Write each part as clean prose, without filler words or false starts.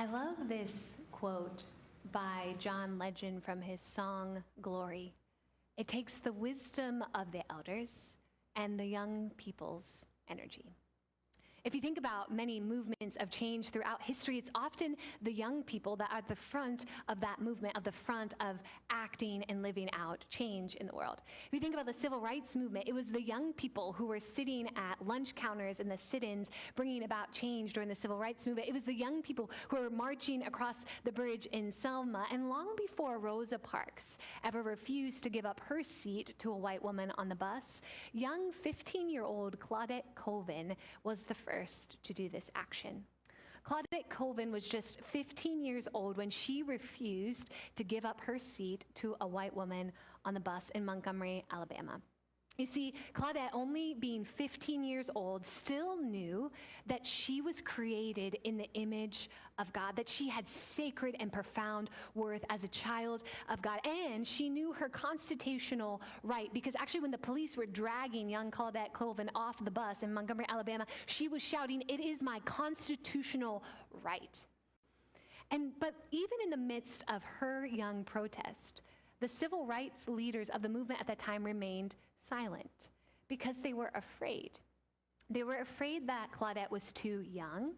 I love this quote by John Legend from his song, Glory. It takes the wisdom of the elders and the young people's energy. If you think about many movements of change throughout history, it's often the young people that are at the front of that movement, of the front of acting and living out change in the world. If you think about the civil rights movement, it was the young people who were sitting at lunch counters in the sit-ins bringing about change during the civil rights movement. It was the young people who were marching across the bridge in Selma. And long before Rosa Parks ever refused to give up her seat to a white woman on the bus, young 15-year-old Claudette Colvin was the first to do this action. Claudette Colvin was just 15 years old when she refused to give up her seat to a white woman on the bus in Montgomery, Alabama. You see, Claudette, only being 15 years old, still knew that she was created in the image of God, that she had sacred and profound worth as a child of God. And she knew her constitutional right, because actually when the police were dragging young Claudette Colvin off the bus in Montgomery, Alabama, she was shouting, "It is my constitutional right." But even in the midst of her young protest, the civil rights leaders of the movement at that time remained silent because they were afraid. They were afraid that Claudette was too young,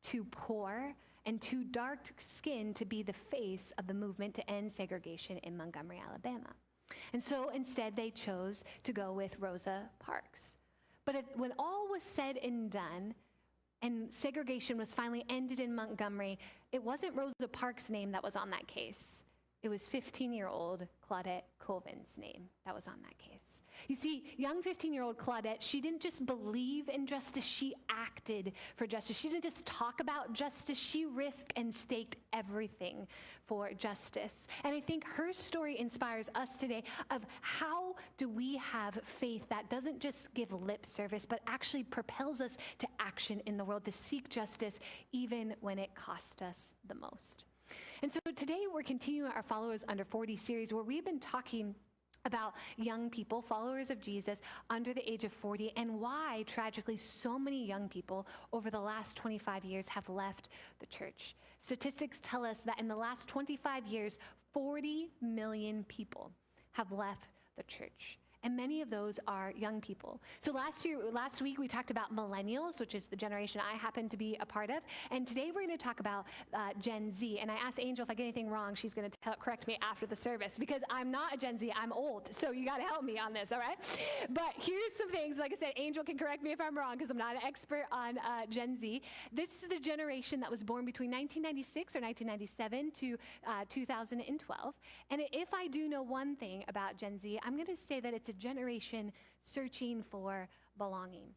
too poor, and too dark-skinned to be the face of the movement to end segregation in Montgomery, Alabama. And so instead they chose to go with Rosa Parks. But when all was said and done, and segregation was finally ended in Montgomery, it wasn't Rosa Parks' name that was on that case. It was 15-year-old Claudette Colvin's name that was on that case. You see, young 15-year-old Claudette, she didn't just believe in justice, she acted for justice. She didn't just talk about justice, she risked and staked everything for justice. And I think her story inspires us today of how do we have faith that doesn't just give lip service, but actually propels us to action in the world, to seek justice even when it costs us the most. And so today we're continuing our Followers Under 40 series, where we've been talking about young people, followers of Jesus, under the age of 40, and why, tragically, so many young people over the last 25 years have left the church. Statistics tell us that in the last 25 years, 40 million people have left the church. And many of those are young people. So last week we talked about millennials, which is the generation I happen to be a part of. And today we're going to talk about Gen Z. And I asked Angel if I get anything wrong, she's going to correct me after the service, because I'm not a Gen Z, I'm old. So you got to help me on this, all right? But here's some things. Like I said, Angel can correct me if I'm wrong, because I'm not an expert on Gen Z. This is the generation that was born between 1996 or 1997 to 2012. And if I do know one thing about Gen Z, I'm going to say that it's a generation searching for belonging.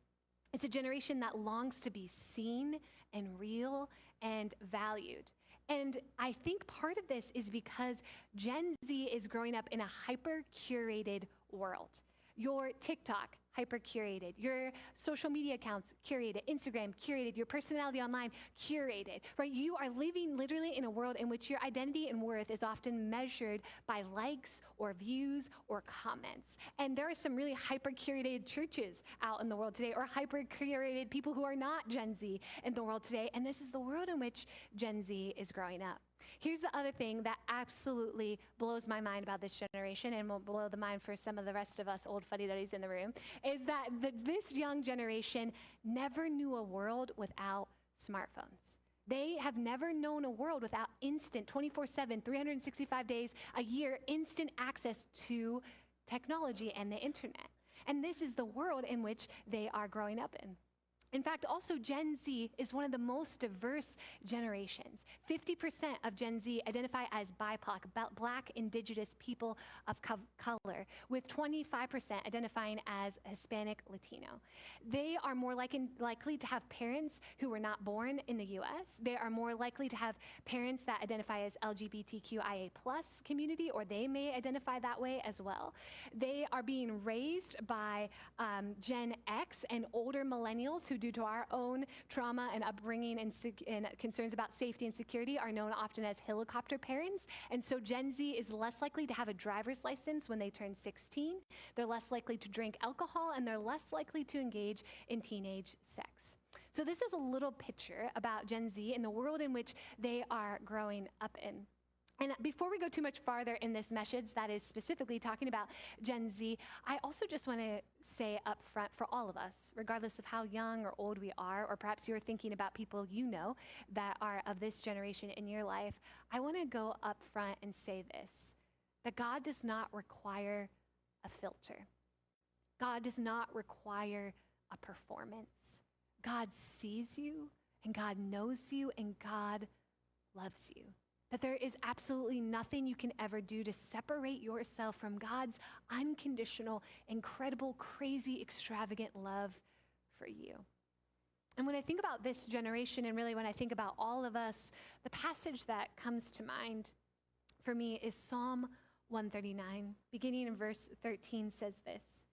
It's a generation that longs to be seen and real and valued. And I think part of this is because Gen Z is growing up in a hyper-curated world. Your TikTok, hyper-curated. Your social media accounts, curated. Instagram, curated. Your personality online, curated, right? You are living literally in a world in which your identity and worth is often measured by likes or views or comments. And there are some really hyper-curated churches out in the world today, or hyper-curated people who are not Gen Z in the world today. And this is the world in which Gen Z is growing up. Here's the other thing that absolutely blows my mind about this generation, and will blow the mind for some of the rest of us old fuddy-duddies in the room, is that this young generation never knew a world without smartphones. They have never known a world without instant, 24/7, 365 days a year, instant access to technology and the internet. And this is the world in which they are growing up in. In fact, also Gen Z is one of the most diverse generations. 50% of Gen Z identify as BIPOC, Black, Indigenous people of color, with 25% identifying as Hispanic, Latino. They are more likely to have parents who were not born in the US. They are more likely to have parents that identify as LGBTQIA+ community, or they may identify that way as well. They are being raised by Gen X and older millennials who, due to our own trauma and upbringing and concerns about safety and security, are known often as helicopter parents. And so Gen Z is less likely to have a driver's license when they turn 16. They're less likely to drink alcohol, and they're less likely to engage in teenage sex. So this is a little picture about Gen Z and the world in which they are growing up in. And before we go too much farther in this message that is specifically talking about Gen Z, I also just want to say up front for all of us, regardless of how young or old we are, or perhaps you're thinking about people you know that are of this generation in your life, I want to go up front and say this, that God does not require a filter. God does not require a performance. God sees you, and God knows you, and God loves you. That there is absolutely nothing you can ever do to separate yourself from God's unconditional, incredible, crazy, extravagant love for you. And when I think about this generation, and really when I think about all of us, the passage that comes to mind for me is Psalm 139, beginning in verse 13 says this,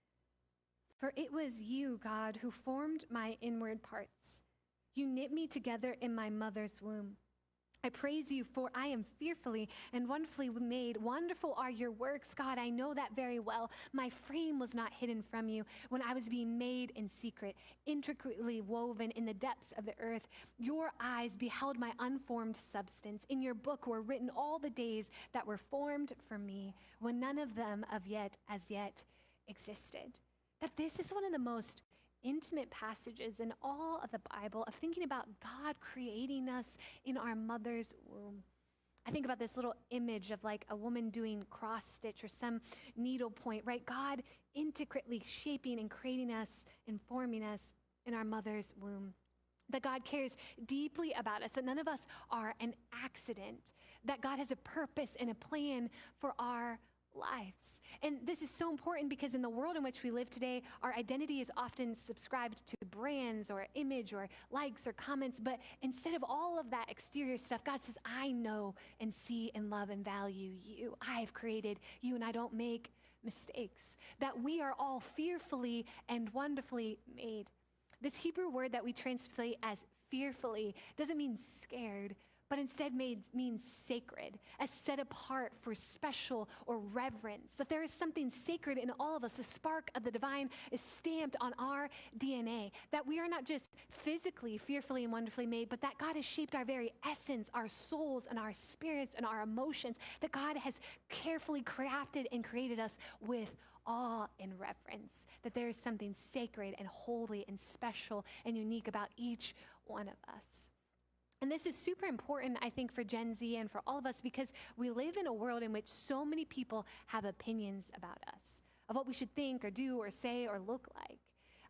"For it was you, God, who formed my inward parts. You knit me together in my mother's womb. I praise you, for I am fearfully and wonderfully made. Wonderful are your works, God. I know that very well. My frame was not hidden from you when I was being made in secret, intricately woven in the depths of the earth. Your eyes beheld my unformed substance. In your book were written all the days that were formed for me, when none of them as yet existed." That this is one of the most intimate passages in all of the Bible of thinking about God creating us in our mother's womb. I think about this little image of like a woman doing cross stitch or some needle point, right? God intricately shaping and creating us and forming us in our mother's womb. That God cares deeply about us, that none of us are an accident, that God has a purpose and a plan for our lives. And this is so important because in the world in which we live today, our identity is often subscribed to brands or image or likes or comments, but instead of all of that exterior stuff, God says, I know and see and love and value you. I have created you and I don't make mistakes. That we are all fearfully and wonderfully made. This Hebrew word that we translate as fearfully doesn't mean scared, but instead means sacred, as set apart for special or reverence, that there is something sacred in all of us. The spark of the divine is stamped on our DNA, that we are not just physically, fearfully and wonderfully made, but that God has shaped our very essence, our souls and our spirits and our emotions, that God has carefully crafted and created us with awe and reverence, that there is something sacred and holy and special and unique about each one of us. And this is super important, I think, for Gen Z and for all of us because we live in a world in which so many people have opinions about us, of what we should think or do or say or look like.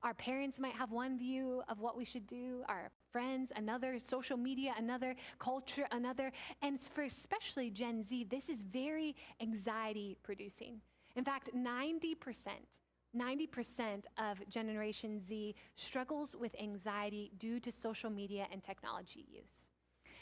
Our parents might have one view of what we should do, our friends another, social media another, culture another, and for especially Gen Z, this is very anxiety producing. In fact, 90% of Generation Z struggles with anxiety due to social media and technology use.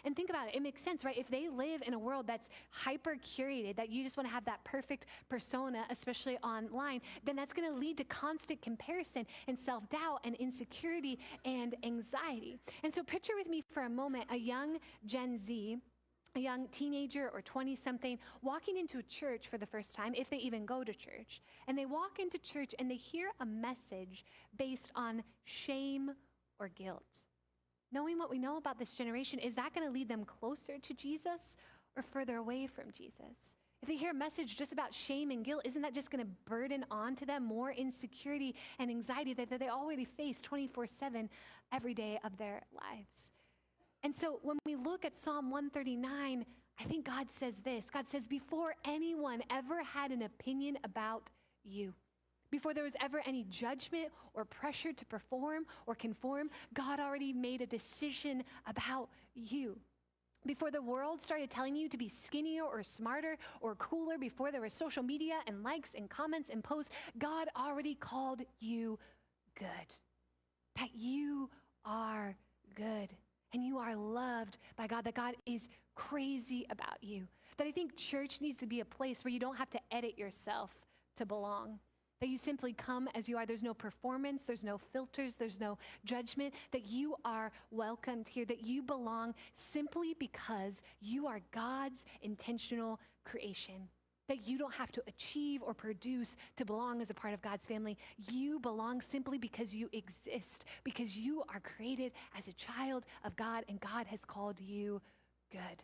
And think about it, it makes sense, right? If they live in a world that's hyper curated, that you just want to have that perfect persona, especially online, then that's going to lead to constant comparison and self-doubt and insecurity and anxiety. And so picture with me for a moment a young Gen Z, a young teenager or 20-something walking into a church for the first time, if they even go to church, and they walk into church and they hear a message based on shame or guilt. Knowing what we know about this generation, is that going to lead them closer to Jesus or further away from Jesus? If they hear a message just about shame and guilt, isn't that just going to burden onto them more insecurity and anxiety that they already face 24/7 every day of their lives? And so when we look at Psalm 139, I think God says this. God says, before anyone ever had an opinion about you, before there was ever any judgment or pressure to perform or conform, God already made a decision about you. Before the world started telling you to be skinnier or smarter or cooler, before there was social media and likes and comments and posts, God already called you good. That you are good. And you are loved by God, that God is crazy about you. That I think church needs to be a place where you don't have to edit yourself to belong. That you simply come as you are. There's no performance, there's no filters, there's no judgment. That you are welcomed here, that you belong simply because you are God's intentional creation. that you don't have to achieve or produce to belong as a part of God's family. You belong simply because you exist, because you are created as a child of God, and God has called you good.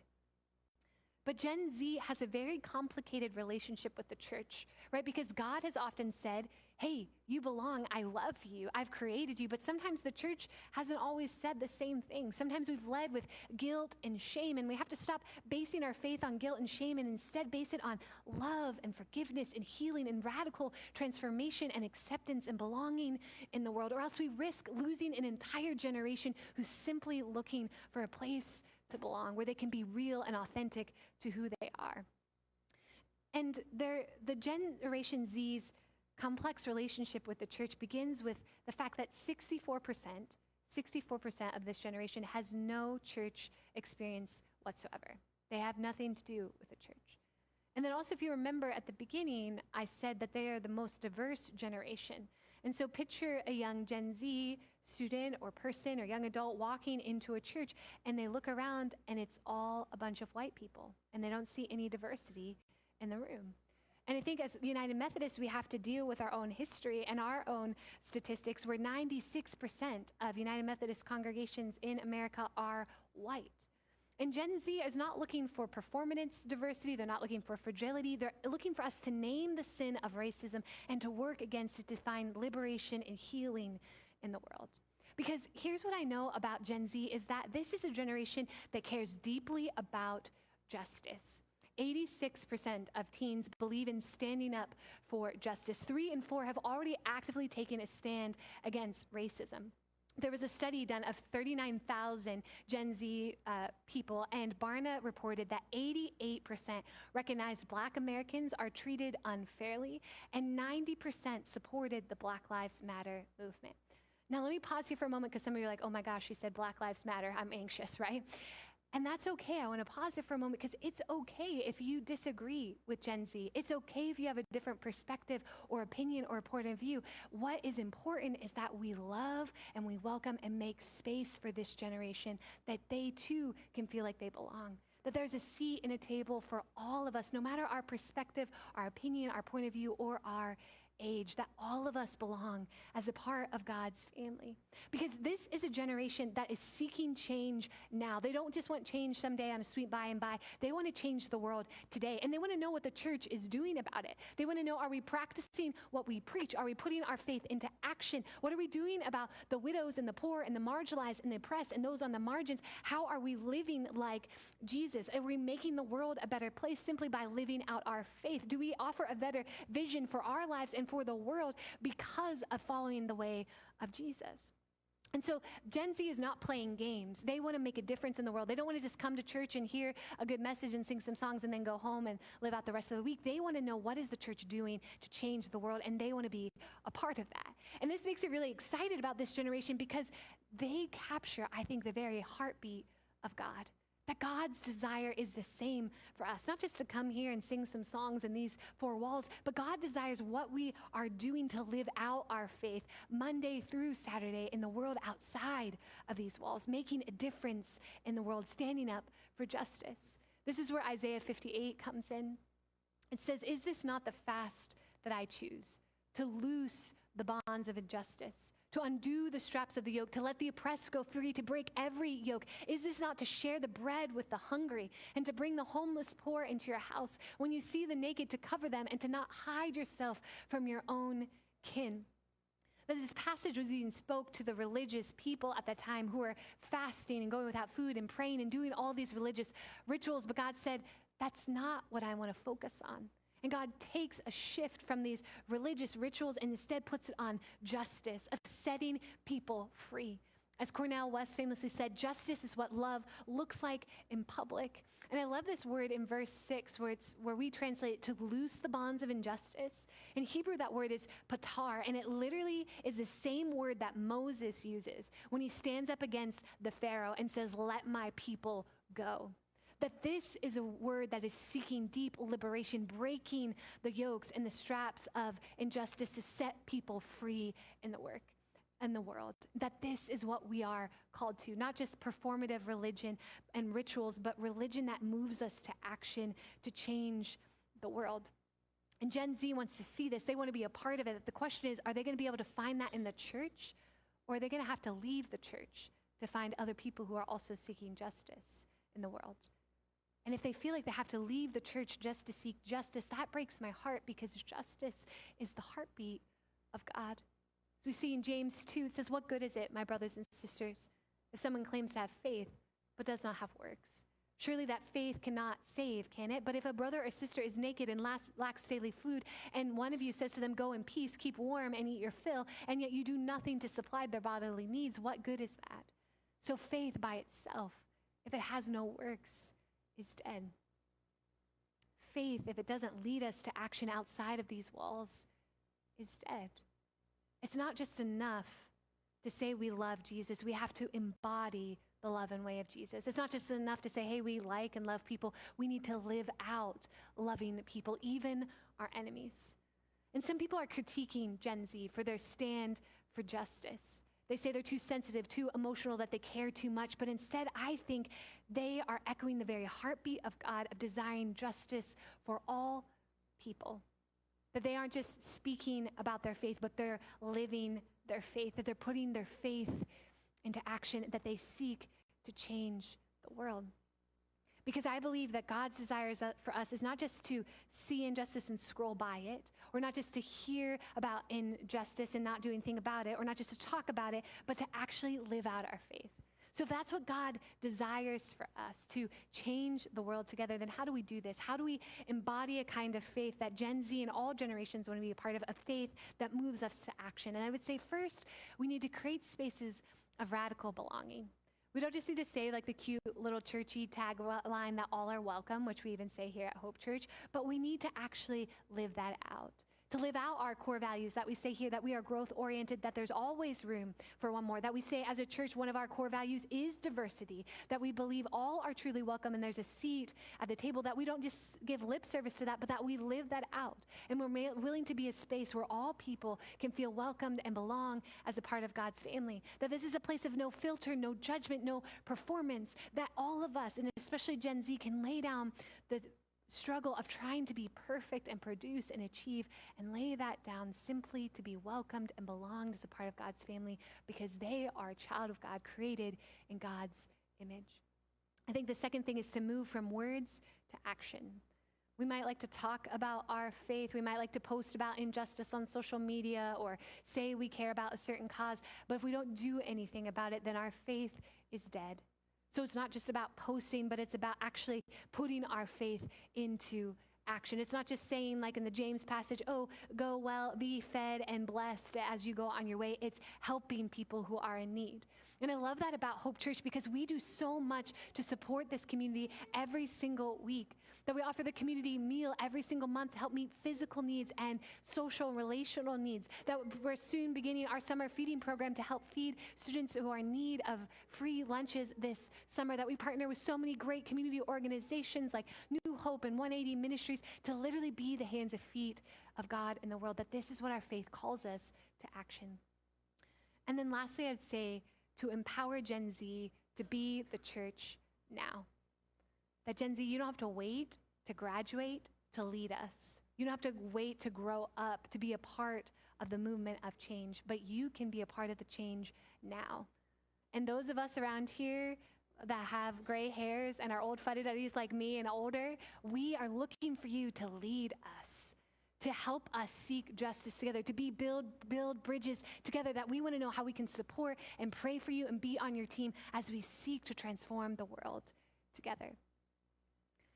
But Gen Z has a very complicated relationship with the church, right? Because God has often said, hey, you belong, I love you, I've created you. But sometimes the church hasn't always said the same thing. Sometimes we've led with guilt and shame, and we have to stop basing our faith on guilt and shame and instead base it on love and forgiveness and healing and radical transformation and acceptance and belonging in the world. Or else we risk losing an entire generation who's simply looking for a place to belong, where they can be real and authentic to who they are. And the Generation Z's complex relationship with the church begins with the fact that 64% of this generation has no church experience whatsoever. They have nothing to do with the church. And then also, if you remember at the beginning, I said that they are the most diverse generation. And so picture a young Gen Z student or person or young adult walking into a church, and they look around and it's all a bunch of white people, and they don't see any diversity in the room. And I think as United Methodists, we have to deal with our own history and our own statistics, where 96% of United Methodist congregations in America are white. And Gen Z is not looking for performance diversity. They're not looking for fragility. They're looking for us to name the sin of racism and to work against it to find liberation and healing in the world. Because here's what I know about Gen Z is that this is a generation that cares deeply about justice. 86% of teens believe in standing up for justice. 3 in 4 have already actively taken a stand against racism. There was a study done of 39,000 Gen Z people, and Barna reported that 88% recognized Black Americans are treated unfairly, and 90% supported the Black Lives Matter movement. Now, let me pause here for a moment, because some of you are like, oh my gosh, she said Black Lives Matter. I'm anxious, right? And that's okay. I want to pause it for a moment, because it's okay if you disagree with Gen Z. It's okay if you have a different perspective or opinion or point of view. What is important is that we love and we welcome and make space for this generation, that they too can feel like they belong. That there's a seat and a table for all of us, no matter our perspective, our opinion, our point of view, or our age, that all of us belong as a part of God's family. Because this is a generation that is seeking change now. They don't just want change someday on a sweet by and by. They want to change the world today. And they want to know what the church is doing about it. They want to know, are we practicing what we preach? Are we putting our faith into action? What are we doing about the widows and the poor and the marginalized and the oppressed and those on the margins? How are we living like Jesus? Are we making the world a better place simply by living out our faith? Do we offer a better vision for our lives and for the world because of following the way of Jesus? And so Gen Z is not playing games. They want to make a difference in the world. They don't want to just come to church and hear a good message and sing some songs and then go home and live out the rest of the week. They want to know, what is the church doing to change the world? And they want to be a part of that. And this makes it really excited about this generation, because they capture, I think, the very heartbeat of God. That God's desire is the same for us, not just to come here and sing some songs in these 4 walls, but God desires what we are doing to live out our faith Monday through Saturday in the world outside of these walls, making a difference in the world, standing up for justice. This is where Isaiah 58 comes in. It says, "Is this not the fast that I choose? To loose the bonds of injustice, to undo the straps of the yoke, to let the oppressed go free, to break every yoke? Is this not to share the bread with the hungry, and to bring the homeless poor into your house? When you see the naked, to cover them, and to not hide yourself from your own kin?" That this passage was even spoke to the religious people at that time who were fasting and going without food and praying and doing all these religious rituals. But God said, that's not what I want to focus on. And God takes a shift from these religious rituals and instead puts it on justice, of setting people free. As Cornel West famously said, justice is what love looks like in public. And I love this word in verse 6 where we translate it to loose the bonds of injustice. In Hebrew, that word is patar, and it literally is the same word that Moses uses when he stands up against the Pharaoh and says, "Let my people go." That this is a word that is seeking deep liberation, breaking the yokes and the straps of injustice to set people free in the work and the world. That this is what we are called to, not just performative religion and rituals, but religion that moves us to action to change the world. And Gen Z wants to see this. They want to be a part of it. The question is, are they going to be able to find that in the church, or are they going to have to leave the church to find other people who are also seeking justice in the world? And if they feel like they have to leave the church just to seek justice, that breaks my heart, because justice is the heartbeat of God. As we see in James 2, it says, "What good is it, my brothers and sisters, if someone claims to have faith but does not have works? Surely that faith cannot save, can it? But if a brother or sister is naked and lacks daily food, and one of you says to them, 'Go in peace, keep warm, and eat your fill,' and yet you do nothing to supply their bodily needs, what good is that?" So faith by itself, if it has no works, is dead. Faith, if it doesn't lead us to action outside of these walls, is dead. It's not just enough to say we love Jesus. We have to embody the love and way of Jesus. It's not just enough to say, hey, we like and love people. We need to live out loving people, even our enemies. And some people are critiquing Gen Z for their stand for justice. They say they're too sensitive, too emotional, that they care too much. But instead, I think they are echoing the very heartbeat of God, of desiring justice for all people. That they aren't just speaking about their faith, but they're living their faith, that they're putting their faith into action, that they seek to change the world. Because I believe that God's desires for us is not just to see injustice and scroll by it, or not just to hear about injustice and not do anything about it, or not just to talk about it, but to actually live out our faith. So if that's what God desires for us, to change the world together, then how do we do this? How do we embody a kind of faith that Gen Z and all generations want to be a part of, a faith that moves us to action? And I would say first, we need to create spaces of radical belonging. We don't just need to say like the cute little churchy tagline that all are welcome, which we even say here at Hope Church, but we need to actually live that out. To live out our core values that we say here, that we are growth oriented, that there's always room for one more, that we say as a church, one of our core values is diversity, that we believe all are truly welcome and there's a seat at the table, that we don't just give lip service to that, but that we live that out. And we're willing to be a space where all people can feel welcomed and belong as a part of God's family. That this is a place of no filter, no judgment, no performance, that all of us, and especially Gen Z, can lay down the struggle of trying to be perfect and produce and achieve, and lay that down simply to be welcomed and belonged as a part of God's family, because they are a child of God, created in God's image. I think the second thing is to move from words to action. We might like to talk about our faith. We might like to post about injustice on social media or say we care about a certain cause, but if we don't do anything about it, then our faith is dead. So it's not just about posting, but it's about actually putting our faith into action. It's not just saying, like in the James passage, oh, go well, be fed and blessed as you go on your way. It's helping people who are in need. And I love that about Hope Church, because we do so much to support this community every single week. That we offer the community meal every single month to help meet physical needs and social and relational needs. That we're soon beginning our summer feeding program to help feed students who are in need of free lunches this summer. That we partner with so many great community organizations like New Hope and 180 Ministries to literally be the hands and feet of God in the world. That this is what our faith calls us to action. And then lastly, I'd say to empower Gen Z to be the church now. That Gen Z, you don't have to wait to graduate to lead us. You don't have to wait to grow up to be a part of the movement of change, but you can be a part of the change now. And those of us around here that have gray hairs and are old fuddy-duddies like me and older, we are looking for you to lead us, to help us seek justice together, to build bridges together, that we want to know how we can support and pray for you and be on your team as we seek to transform the world together.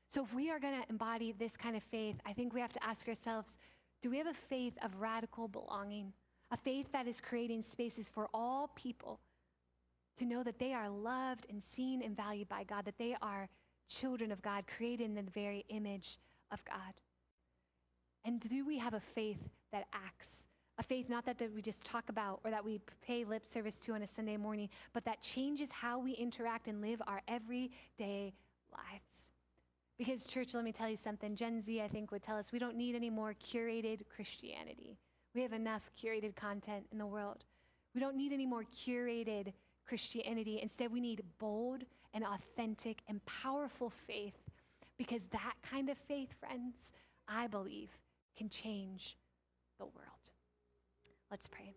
So if we are going to embody this kind of faith, I think we have to ask ourselves, do we have a faith of radical belonging? A faith that is creating spaces for all people to know that they are loved and seen and valued by God, that they are children of God, created in the very image of God? And do we have a faith that acts? A faith not that we just talk about or that we pay lip service to on a Sunday morning, but that changes how we interact and live our everyday lives. Because church, let me tell you something. Gen Z, I think, would tell us we don't need any more curated Christianity. We have enough curated content in the world. We don't need any more curated Christianity. Instead, we need bold and authentic and powerful faith, because that kind of faith, friends, I believe, can change the world. Let's pray.